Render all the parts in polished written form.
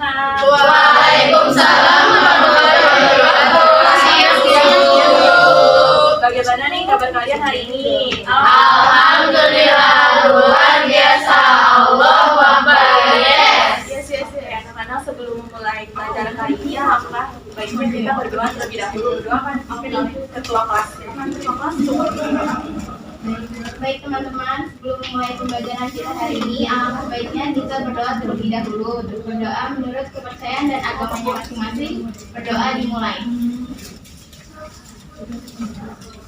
Assalam. Waalaikumsalam warahmatullahi wabarakatuh. Bagaimana nih kabar kalian hari ini? Alhamdulillah, luar biasa. Allahu Akbar. Yes. Anak-anak, sebelum memulai pelajaran kali ini, apakah baiknya kita berdoa terlebih dahulu? Doakan ketua kelas. Baik teman-teman, sebelum memulai pembelajaran kita hari ini, alangkah baiknya kita berdoa terlebih dahulu. Untuk berdoa menurut kepercayaan dan agamanya masing-masing, berdoa dimulai.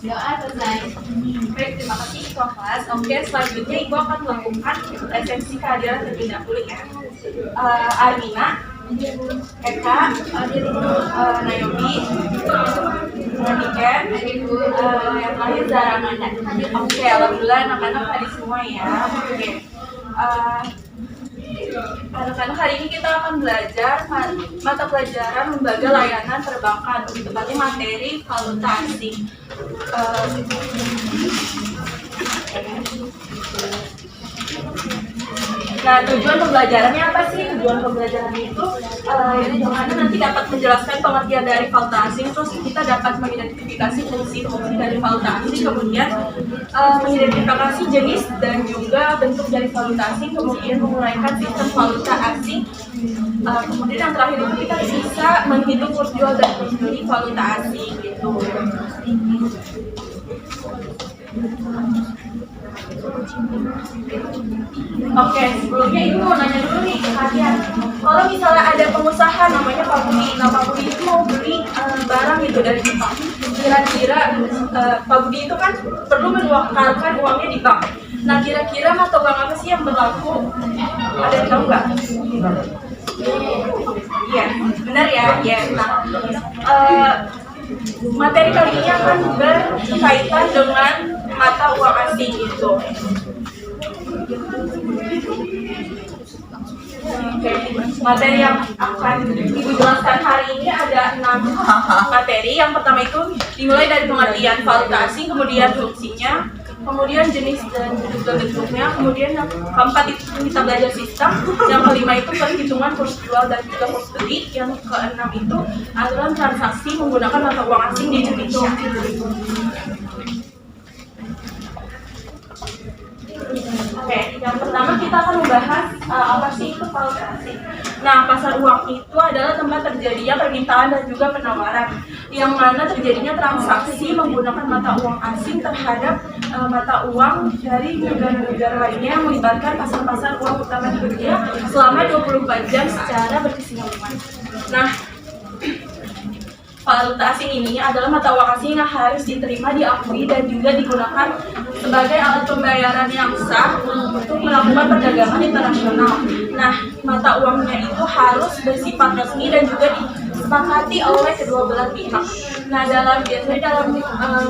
Doa selesai. Baik, terima kasih ketua kelas. Oke, selanjutnya Ibu akan melakukan esensi kehadiran terlebih dahulu ya. Armina, Eka, Naomi, Niken, yang lahir Zara Amanda. Oke, alhamdulillah anak-anak tadi semua ya. Oke. Anak-anak, hari ini kita akan belajar mata pelajaran lembaga layanan perbankan, lebih tepatnya materi valuta asing. Nah, tujuan pembelajarannya apa sih? Tujuan pembelajaran itu Anda nanti dapat menjelaskan pengertian dari valuta asing, terus kita dapat mengidentifikasi fungsi-fungsi dari valuta asing, kemudian mengidentifikasi jenis dan juga bentuk dari valuta asing, kemudian menguraikan sistem valuta asing. Kemudian yang terakhir itu kita bisa menghitung kurs jual dan kurs beli valuta asing gitu. Oke, sebelumnya Ibu mau nanya dulu nih ke kalian. Kalau misalnya ada pengusaha namanya Pak Budi, nah Pak Budi itu mau beli barang gitu dari Jepang. Kira-kira Pak Budi itu kan perlu menukarkan uangnya di bank. Nah, kira-kira mata uang apa sih yang berlaku? Ada yang tahu nggak? Iya, benar ya. Iya. Nah, materi kali ini akan berkaitan dengan mata uang asing gitu. Oke, materi yang akan Ibu jelaskan hari ini ada 6 materi. Yang pertama itu dimulai dari pengertian valuta asing, kemudian fungsinya, kemudian jenis dan juga bentuknya, kemudian yang keempat itu kita belajar sistem, yang kelima itu perhitungan kurs jual dan juga kurs beli, yang keenam itu aturan transaksi menggunakan mata uang asing di Indonesia. Oke, yang pertama kita akan membahas apa sih itu valuta asing. Nah, pasar uang itu adalah tempat terjadinya permintaan dan juga penawaran, yang mana terjadinya transaksi menggunakan mata uang asing terhadap mata uang dari negara-negara lainnya yang melibatkan pasar-pasar uang utama di dunia selama 24 jam secara berkesinambungan. Nah, valuta asing ini adalah mata uang asing yang harus diterima, diakui, dan juga digunakan sebagai alat pembayaran yang sah untuk melakukan perdagangan internasional. Nah, mata uangnya itu harus bersifat resmi dan juga disepakati oleh kedua belah pihak. Nah, biasanya dalam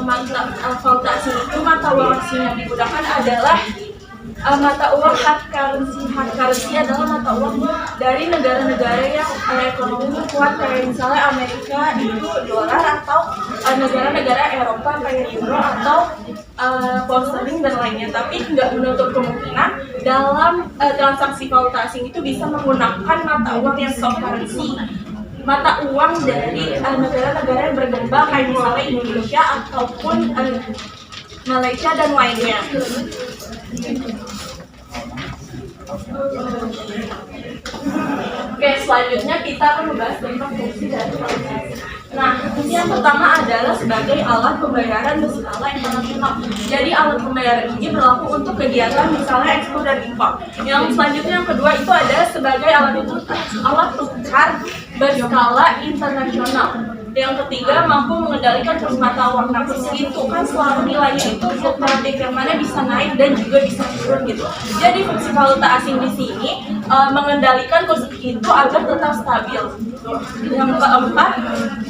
mata valuta asing itu, mata uang asing yang digunakan adalah mata uang hard currency. Hard currency adalah mata uang dari negara-negara yang ekonominya kuat, kayak misalnya Amerika itu dolar, atau negara-negara Eropa kayak euro atau pound sterling dan lainnya. Tapi nggak menutup kemungkinan dalam transaksi valuta asing itu bisa menggunakan mata uang yang soft currency, mata uang dari negara-negara yang berkembang kayak misalnya Indonesia ataupun Malaysia dan lainnya. Oke, selanjutnya kita akan membahas tentang fungsi dari valuta asing. Nah, fungsi yang pertama adalah sebagai alat pembayaran berskala internasional. Jadi alat pembayaran ini berlaku untuk kegiatan misalnya ekspor dan impor. Yang selanjutnya yang kedua itu adalah sebagai alat tukar berskala internasional. Yang ketiga, mampu mengendalikan kurs mata uang. Nah, kurs itu kan selalu nilainya itu fluktuatif, yang mana bisa naik dan juga bisa turun gitu. Jadi fungsi valuta asing di sini mengendalikan kurs itu agar tetap stabil. Yang keempat,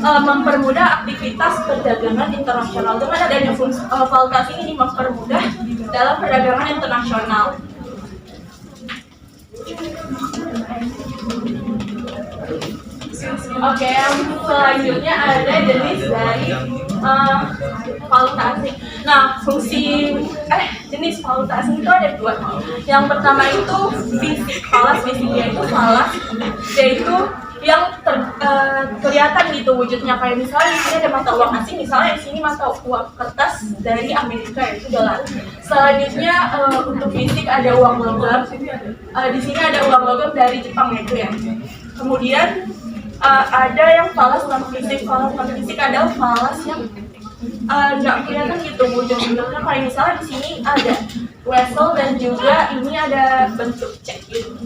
mempermudah aktivitas perdagangan internasional. Dengan adanya fungsi valuta asing ini mempermudah dalam perdagangan internasional. Oke, yang selanjutnya ada jenis dari valuta asing. Nah, jenis valuta asing itu ada dua. Yang pertama itu fisik falas, yaitu falas, yaitu yang kelihatan gitu wujudnya, kayak misalnya di sini ada mata uang asing, misalnya di sini mata uang kertas dari Amerika yaitu dolar. Selanjutnya untuk fisik ada uang logam, di sini ada uang logam dari Jepang itu ya. Kemudian ada yang falas non fisik. Falas non fisik adalah falas yang nggak kelihatan gitu wujudnya, kayak misalnya di sini ada wesel dan juga ini ada bentuk cek gitu.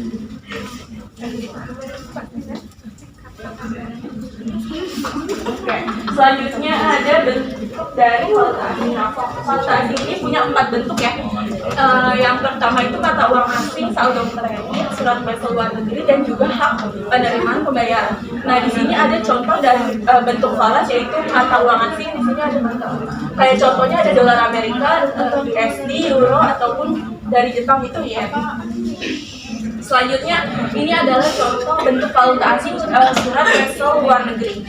Oke, selanjutnya ada bentuk dari valuta asing. Nah, valuta asing ini punya 4 bentuk ya. Yang pertama itu mata uang asing, saldo kredit, surat berasal luar negeri, dan juga hak penerimaan pembayaran. Nah, di sini ada contoh dari bentuk falas yaitu mata uang asing. Di sini ada mata uang. Kayak contohnya ada dolar Amerika, USD, euro, ataupun dari Jepang itu yen. Selanjutnya, ini adalah contoh bentuk valuta asing surat berasal luar negeri.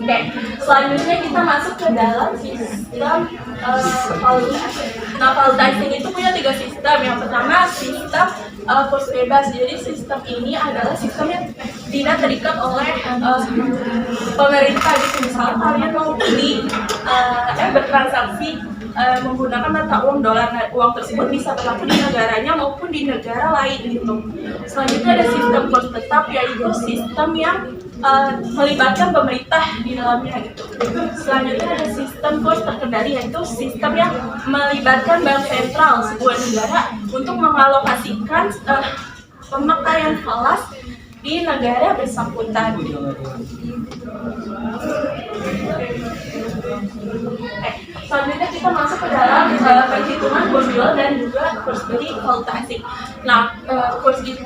Oke, selanjutnya kita masuk ke dalam sistem valuta asing. Nah, valuta asing itu punya 3 sistem. Yang pertama sistem kurs bebas. Jadi sistem ini adalah sistem yang tidak terikat oleh pemerintah gitu. Misalnya kalian mau beli bertransaksi menggunakan mata uang dolar, uang tersebut bisa berlaku di negaranya maupun di negara lain gitu. Selanjutnya ada sistem kurs tetap, yaitu sistem yang melibatkan pemerintah di dalamnya gitu. Selanjutnya ada sistem kurs terkendali, yaitu sistem yang melibatkan bank sentral sebuah negara untuk mengalokasikan pemakaian falas di negara bersangkutan. Selanjutnya kita masuk ke dalam perhitungan kurs jual dan juga kurs beli valuta asing. Nah, kurs itu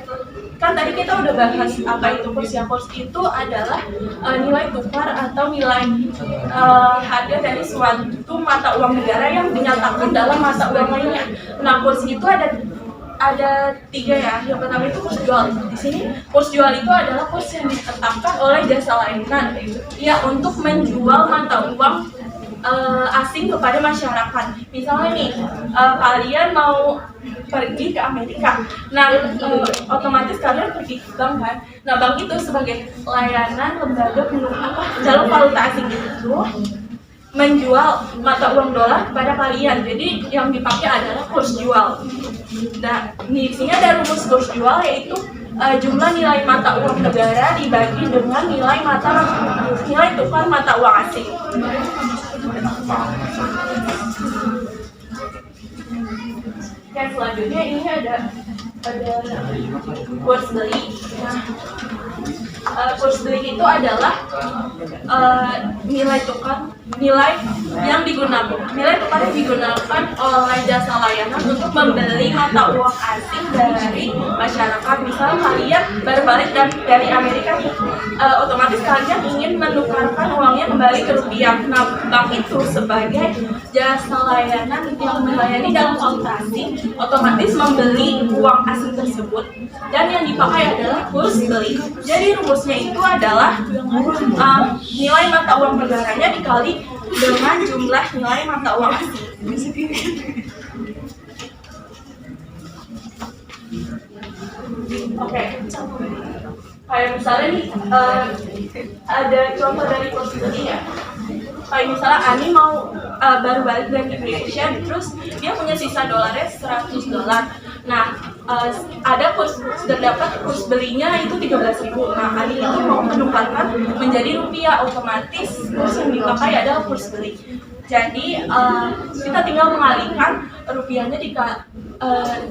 kan tadi kita udah bahas apa itu kurs. Ya, kurs itu adalah nilai tukar atau nilai harga dari suatu mata uang negara yang dinyatakan dalam mata uang lainnya. Nah, kurs itu ada 3 ya. Yang pertama itu kurs jual. Di sini kurs jual itu adalah kurs yang ditetapkan oleh jasa layanan ya untuk menjual mata uang asing kepada masyarakat. Misalnya nih, kalian mau pergi ke Amerika. Nah, otomatis kalian pergi ke bank kan. Nah, bank itu sebagai layanan lembaga dalam valuta asing itu menjual mata uang dolar kepada kalian. Jadi yang dipakai adalah kurs jual. Nah, di sini ada rumus kurs jual, yaitu jumlah nilai mata uang negara dibagi dengan nilai tukar mata uang asing. Yang selanjutnya ini ada kurs beli. Kurs beli itu adalah nilai tukar yang digunakan oleh jasa layanan untuk membeli mata uang asing dari masyarakat. Misalnya kalian baru balik dari Amerika nih, otomatis kalian ingin menukarkan uangnya kembali ke rupiah. Nah, bank itu sebagai jasa layanan yang melayani dalam valuta asing otomatis membeli uang asing tersebut, dan yang dipakai adalah kurs beli. Jadi rumusnya itu adalah nilai mata uang negaranya dikali dengan jumlah nilai mata uang asing. Oke. Kayak misalnya nih, ada contoh dari kurs beli ya. Kayak misalnya Ani mau baru balik dari Indonesia, terus dia punya sisa dolarnya $100. Nah, ada terdapat kurs belinya itu 13.000. Nah, Ani itu mau menukarkan menjadi rupiah, otomatis kurs yang dipakai adalah kurs beli. Jadi kita tinggal mengalihkan rupiahnya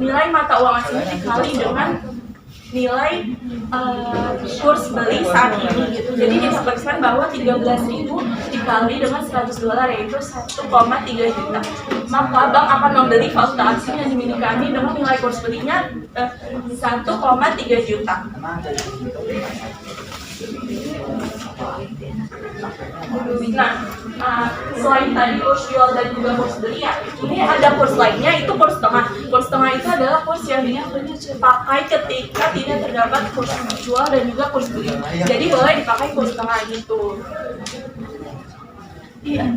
nilai mata uang asingnya dikali dengan nilai kurs beli saat ini gitu. Jadi disampaikan bahwa 13.000 dikali dengan $100 yaitu 1,3 juta. Maka bank akan membeli valuta asing yang dimiliki kami dengan nilai kurs belinya 1,3 juta. Nah, Nah, selain tadi kurs jual dan juga kurs beli ya, ini ada kurs lainnya, itu kurs tengah. Kurs tengah itu adalah kurs yang dipakai ketika tidak terdapat kurs jual dan juga kurs beli. Jadi boleh dipakai kurs tengah gitu. Iya.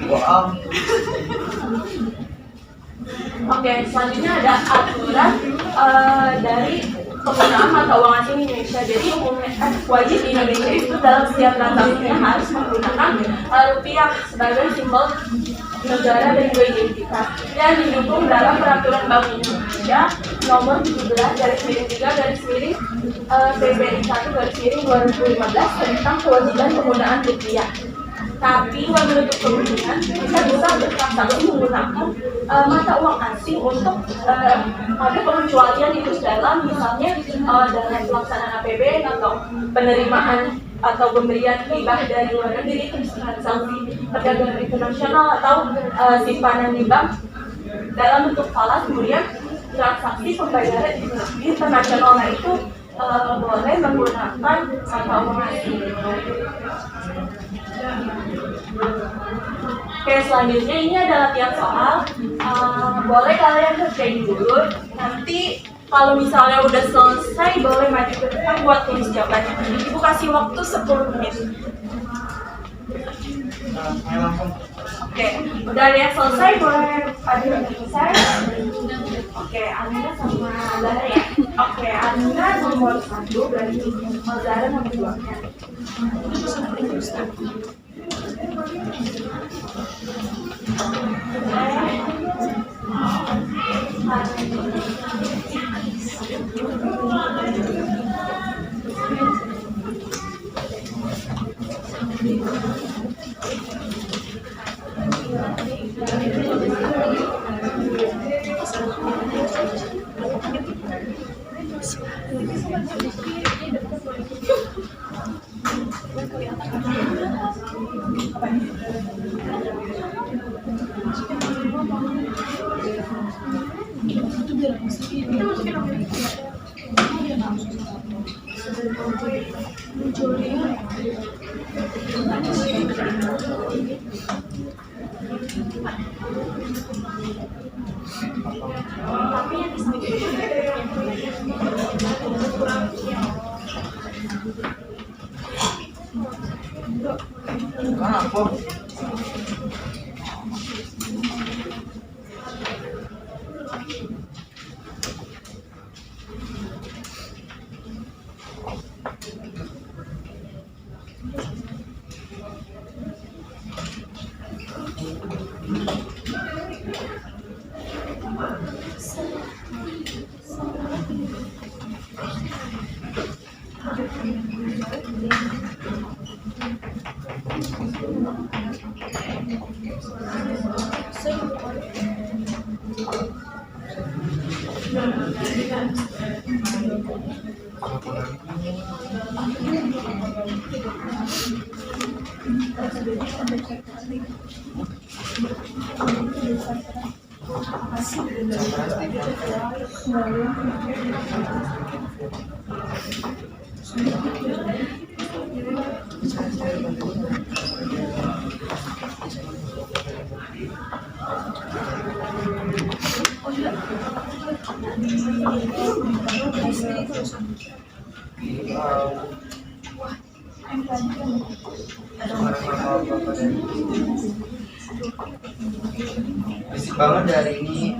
Wow. Oke, selanjutnya ada aturan dari penggunaan mata uang asing Indonesia. Jadi umumnya wajib di Indonesia itu dalam setiap transaksinya harus menggunakan rupiah sebagai simbol negara dan juga identitas, yang didukung dalam peraturan Bank Indonesia nomor 17/3/PBI 1/2015 tentang kewajiban penggunaan rupiah. Tapi menutup kemungkinan kita bisa bertransaksi menggunakan mata uang asing untuk ada pengecualian itu dalam misalnya dalam pelaksanaan APBN atau penerimaan atau pemberian hibah dari luar negeri, transaksi perdagangan internasional atau simpanan di bank dalam bentuk falas, kemudian transaksi pembayaran internasional. Nah itu boleh menggunakan mata uang asing. Oke, selanjutnya ini ada latihan soal. Boleh kalian kerjain dulu. Nanti kalau misalnya udah selesai, boleh maju ke depan buat tulis jawabannya. Ibu kasih waktu 10 menit. Oke, udah ada yang selesai, boleh ada yang selesai. Oke, Amina sama Zara ya. Oke, Amina nomor 1 berarti Zara nomor 2. Berisik banget dari ini.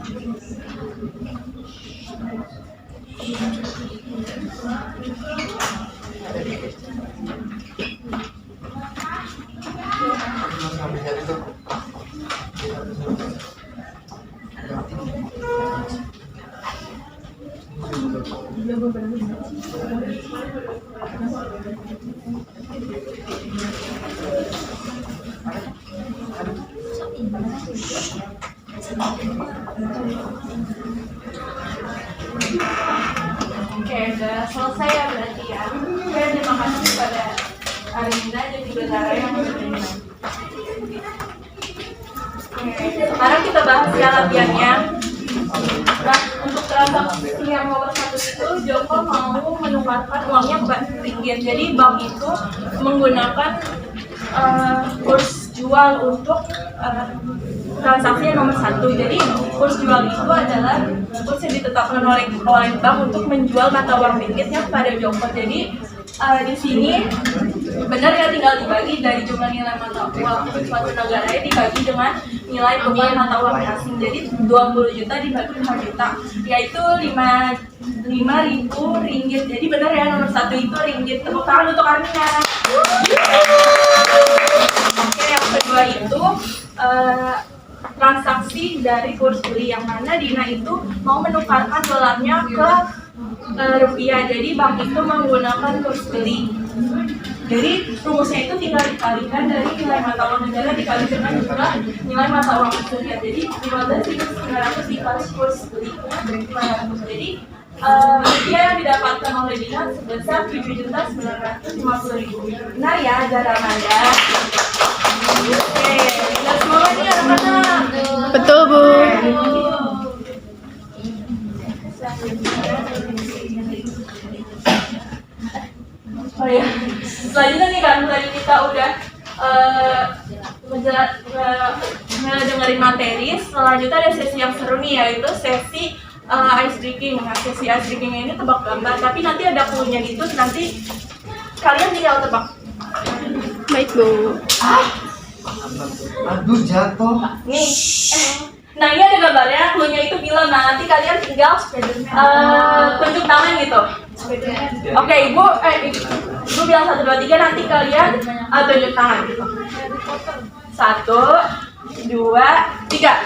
Oke, udah selesai ya berarti ya. Oke, terima kasih pada Arinda dan juga Zara yang sudah menonton. Oke, sekarang kita bahas ya latihannya. Nah, untuk transaksi yang nomor 1 itu, Joko mau menukarkan uangnya ke ringgit. Jadi bank itu menggunakan kurs jual untuk transaksi yang nomor 1. Jadi kurs jual itu adalah kurs yang ditetapkan oleh bank untuk menjual mata uang ringgitnya kepada Joko. Jadi di sini benar ya, tinggal dibagi dari jumlah nilai mata uang suatu negara dibagi dengan nilai tukar mata uang asing. Jadi 20 juta dibagi 5 juta, yaitu 5.000 ringgit. Jadi benar ya, nomor 1 itu ringgit. Tepuk tangan untuk Armina. Oke, yang kedua itu transaksi dari kurs beli, yang mana Dina itu mau menukarkan dolarnya ke rupiah. Jadi bank itu menggunakan kurs beli. Jadi rumusnya itu tinggal dikalikan dari nilai mata uang negara dikali dengan jumlah nilai mata uang rupiah. Jadi 15.900 dikali kurs beli 500. Jadi rupiah yang didapatkan oleh Dina sebesar 7.950.000. Benar ya, Garamanda? Oke, benar semua nih anak-anak. Betul, Bu. Oh ya, selanjutnya nih kan tadi kita udah dengerin materi. Selanjutnya ada sesi yang seru nih, yaitu sesi ice drinking. Nah, sesi ice drinking ini tebak gambar, tapi nanti ada clue-nya gitu. Nanti kalian tinggal tebak. Baik, Bu. Aduh, jatuh. Nih, nah ini ada gambarnya, clue-nya itu bilang. Nah, nanti kalian tinggal tunjuk tangan gitu. Oke, Ibu bilang 1, 2, 3, nanti kalian tunjuk tangan gitu. 1, 2, 3.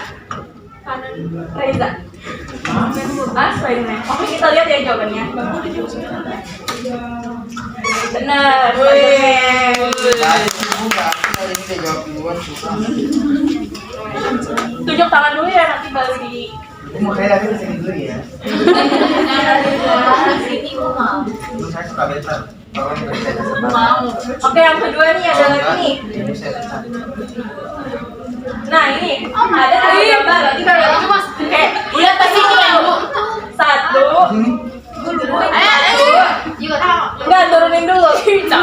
Reza. Spiderman. Oke, kita lihat ya jawabannya. Benar. Tunjuk tangan dulu ya, nanti baru di. Mau kayak lagi kesini dulu ya. Terus saya suka beta. Oke, yang kedua nih ada lagi nih. Nah ini ada gambar. Nanti kalian oke, lihat ke sini ya, Bu. 1. Enggak, turunin dulu. 1, 2,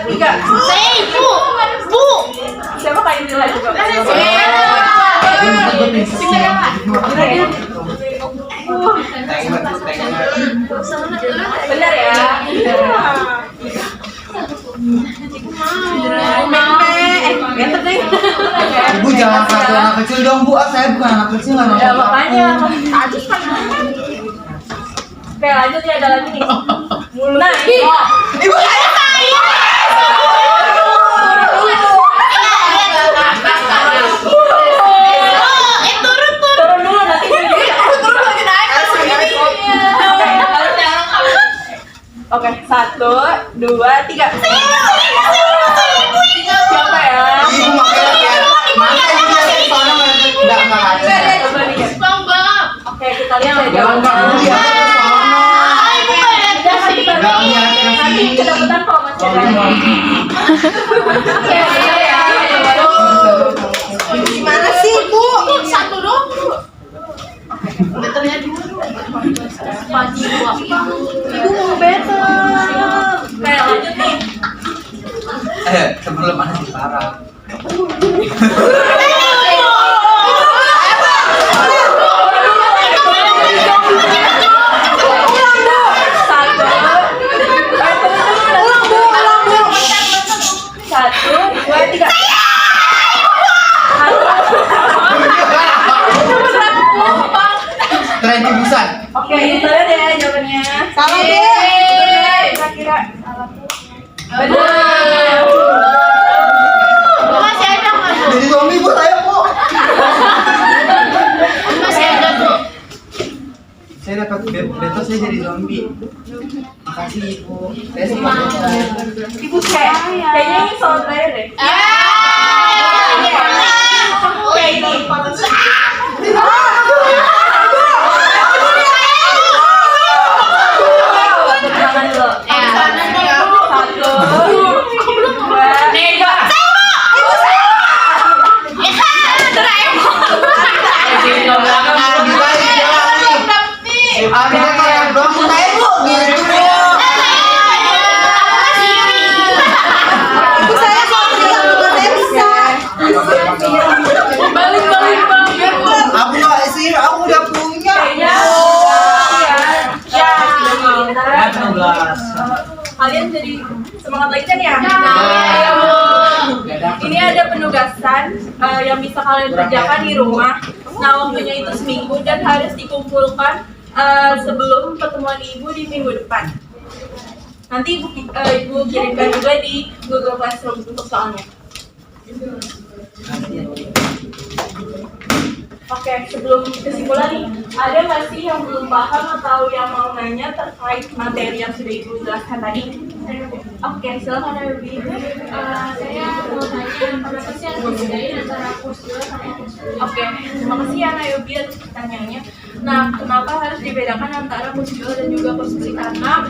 3. Bu. Siapa kayak nilai juga? Benar ya? Ibu jangan kasih anak kecil dong, Bu. Saya bukan anak kecil, nggak Ya makanya Ajus kan. Oke, lanjut ya, ada lagi nih. Nah, ini Ibu turun dulu nanti. Oke, 1, 2, 3. Siapa ya? Ibu makanya Coba lihat. Oke, kita lihat ya jawabannya. Nanti kedapetan kok Mas Chandra. Gimana sih, Bu? 1 dong. Ibu mau better. Oke, lanjut nih. sebelum mana sih parah. Satu, 2, 3. Tren Busan. Oke, kita lihat ya jawabannya. Salah, Bu. Kira-kira benar. Masih ada nggak? Jadi zombie, Bu, saya, Bu. Masih ada tuh. Saya dapat betos, saya jadi zombie. Makasih, Ibu. Saya sih Ibu kayaknya ini soal terakhir deh. Oke, ini. Tangan dulu. 1, 2, 3. Ada kayak dong, saya, Bu. Gitu, Bu. jadi semangat lagi kan ya? Iya, Bu. Ini ada penugasan yang bisa kalian kerjakan di rumah. Nah, waktunya itu seminggu dan harus dikumpulkan sebelum pertemuan ibu di minggu depan. Nanti ibu kirimkan juga di Google Classroom untuk soalnya. Oke, sebelum kesimpulan nih, ada nggak sih yang belum paham atau yang mau nanya terkait materi yang sudah ibu jelaskan tadi? Oke, silakan Ayubi. Saya mau tanya apa sih yang membedain antara kurs 2 sama kurs 3? Oke, terima kasih ya Ayubi atas pertanyaannya. Nah, kenapa harus dibedakan antara kurs jual dan juga kurs beli? Karena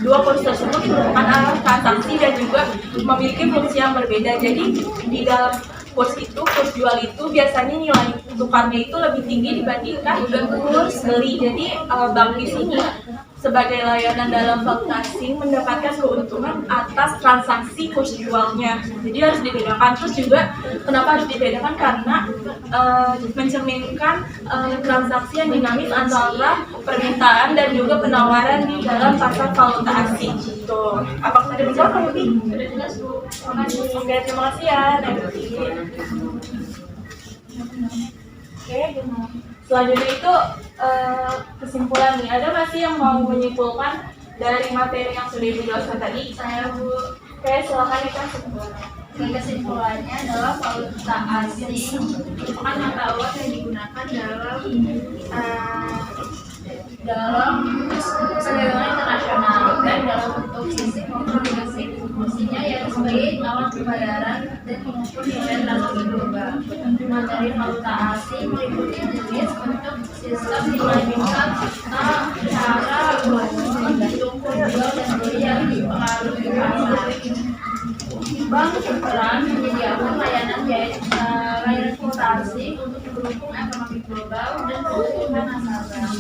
dua kurs tersebut merupakan arah transaksi dan juga memiliki fungsi yang berbeda. Jadi di dalam kurs jual itu biasanya nilai tukarnya itu lebih tinggi dibandingkan kurs beli. Jadi bank di sini sebagai layanan dalam valuta asing mendapatkan keuntungan atas transaksi kurs jualnya. Jadi harus dibedakan. Terus juga kenapa harus dibedakan? Karena mencerminkan transaksi yang dinamis antara permintaan dan juga penawaran di dalam pasar valuta asing. Tuh, apakah sudah menjawab Kak Yubi? Sudah jelas, Bu. Terima kasih. Oke, terima kasih ya Yubi. Oke, selanjutnya itu kesimpulan nih. Ada nggak sih yang mau menyimpulkan dari materi yang sudah dijelaskan tadi? Saya, Bu. Oke, silakan Ika kesimpulan. Kesimpulannya adalah valuta asing merupakan mata uang yang digunakan dalam perdagangan internasional baik dalam bentuk fisik maupun domestik. Fungsinya yaitu sebagai alat pembayaran dan mengukur nilai transaksi global. Materi valuta asing meliputi jenis, bentuk, sistem, nilai tukar, serta cara menghitung jual dan beli yang dipengaruhi pasar. Bank berperan menyediakan layanan valuta asing untuk mendukung ekonomi global dan keuntungan nasabah.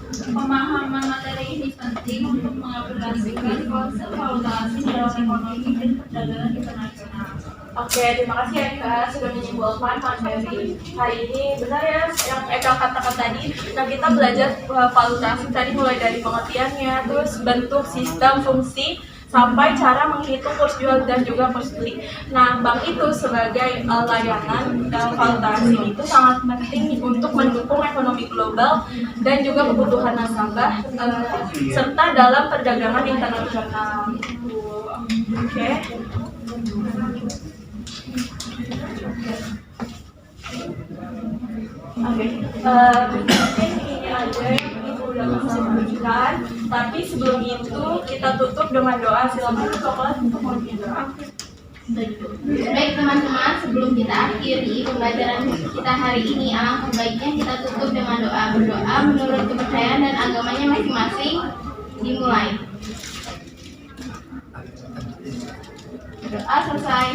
Pemahaman materi ini penting untuk mengaplikasikan konsep valuta asing dalam ekonomi dan perdagangan internasional. Oke, terima kasih ya Eka sudah menyimpulkan materi hari ini. Benar ya yang Eka katakan tadi. Nah, kita belajar valuta asing tadi mulai dari pengertiannya, terus bentuk, sistem, fungsi, sampai cara menghitung kurs jual dan juga kurs beli. Nah, bank itu sebagai layanan valuta asing itu sangat penting untuk mendukung ekonomi global dan juga kebutuhan nasabah serta dalam perdagangan internasional. Oke. Mungkin ini aja yang ibu udah menyampaikan. Tapi sebelum itu kita tutup dengan doa. Silakan kelas untuk memimpin doa. Baik teman-teman, sebelum kita akhiri pembelajaran kita hari ini, alangkah baiknya kita tutup dengan doa. Berdoa menurut kepercayaan dan agamanya masing-masing. Dimulai. Doa selesai.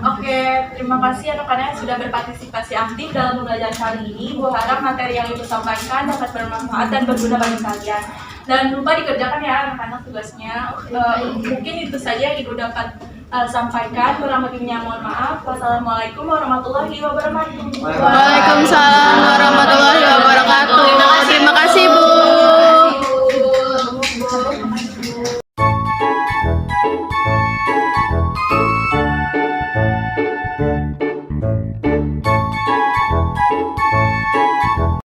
Oke, terima kasih anak-anak yang sudah berpartisipasi aktif dalam pembelajaran kali ini. Bu harap materi yang ibu sampaikan dapat bermanfaat dan berguna bagi kalian. Dan lupa dikerjakan ya anak-anak tugasnya. Mungkin itu saja yang ibu dapat sampaikan. Kurang lebihnya mohon maaf. Wassalamualaikum warahmatullahi wabarakatuh. Waalaikumsalam.